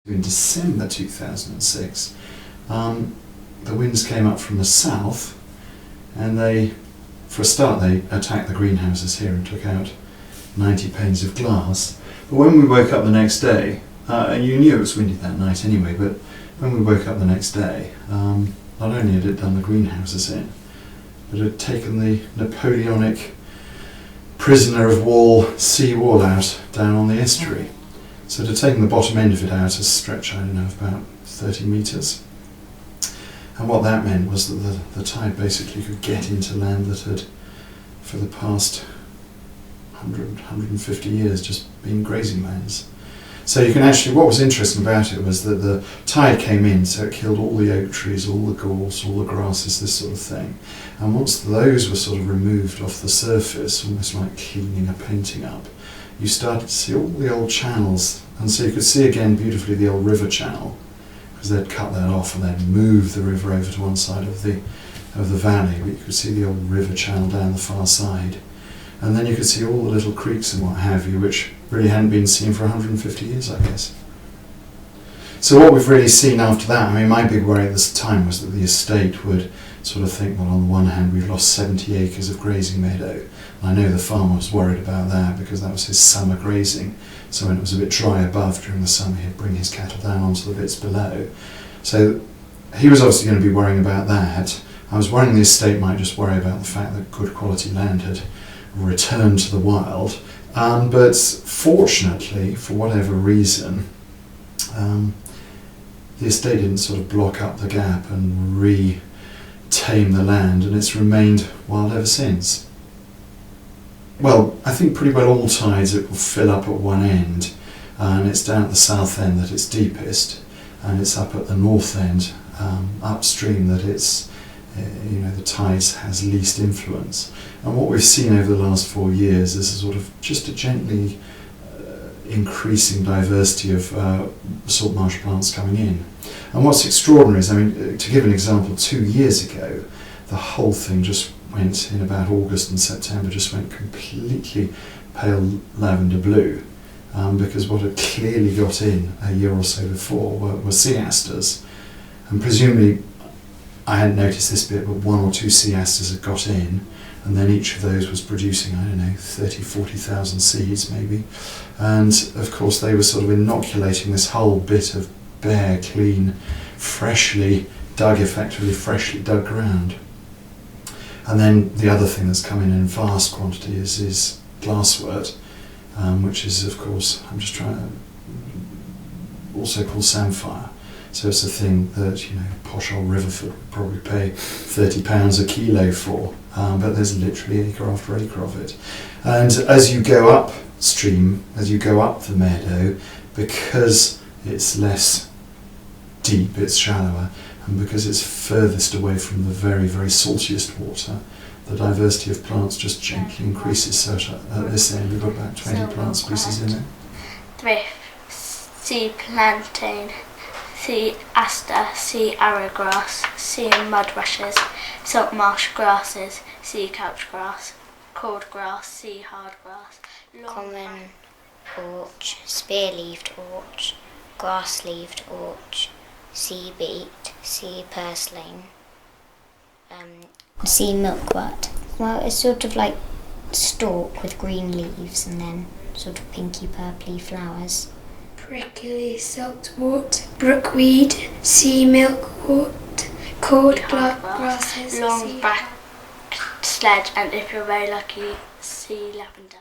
In December 2006, the winds came up from the south, and for a start, they attacked the greenhouses here and took out 90 panes of glass. But when we woke up the next day, and you knew it was windy that night anyway, but when we woke up the next day, not only had it done the greenhouses in, but it had taken the Napoleonic prisoner of sea wall out down on the estuary. So it had taken the bottom end of it out, a stretch, I don't know, of about 30 metres. And what that meant was that the tide basically could get into land that had, for the past 150 years, just been grazing lands. So you can actually, what was interesting about it was that the tide came in, so it killed all the oak trees, all the gorse, all the grasses, this sort of thing. And once those were sort of removed off the surface, almost like cleaning a painting up, you started to see all the old channels. And so you could see again beautifully the old river channel, because they'd cut that off and they'd move the river over to one side of the valley, but you could see the old river channel down the far side. And then you could see all the little creeks and what have you, which really hadn't been seen for 150 years, I guess. So what we've really seen after that, I mean, my big worry at this time was that the estate would sort of think, well, on the one hand, we've lost 70 acres of grazing meadow. And I know the farmer was worried about that because that was his summer grazing. So when it was a bit dry above during the summer, he'd bring his cattle down onto the bits below. So he was obviously going to be worrying about that. I was worrying the estate might just worry about the fact that good quality land had returned to the wild. But fortunately, for whatever reason, the estate didn't sort of block up the gap and re-tame the land, and it's remained wild ever since. Well, I think pretty well all tides it will fill up at one end, and it's down at the south end that it's deepest, and it's up at the north end, upstream, that it's the tides has least influence. And what we've seen over the last 4 years is a sort of just a gently increasing diversity of salt marsh plants coming in. And what's extraordinary is, I mean, to give an example, 2 years ago, the whole thing just went, in about August and September, just went completely pale lavender blue, because what had clearly got in a year or so before were sea asters. And presumably, I hadn't noticed this bit, but 1 or 2 sea asters had got in, and then each of those was producing, I don't know, 30, 40,000 seeds maybe. And of course they were sort of inoculating this whole bit of bare, clean, effectively freshly dug ground. And then the other thing that's come in vast quantities is glasswort, which is, of course, also called samphire. So it's a thing that, posh old Riverford would probably pay £30 a kilo for, but there's literally acre after acre of it. And as you go upstream, as you go up the meadow, because it's less deep, it's shallower, and because it's furthest away from the very, very saltiest water, the diversity of plants just gently increases. So at this end we've got about 20 plant species in it. Thrift, sea plantain, sea aster, sea arrowgrass, sea mud rushes, salt marsh grasses, sea couch grass, cord grass, sea hard grass, common orch, spear-leaved orch, grass-leaved orch, sea beet, sea purslane, sea milkwort. Well, it's sort of like stalk with green leaves and then sort of pinky purpley flowers. Prickly saltwort, brookweed, sea milkwort, cord grasses, long back sledge, and if you're very lucky, sea lavender.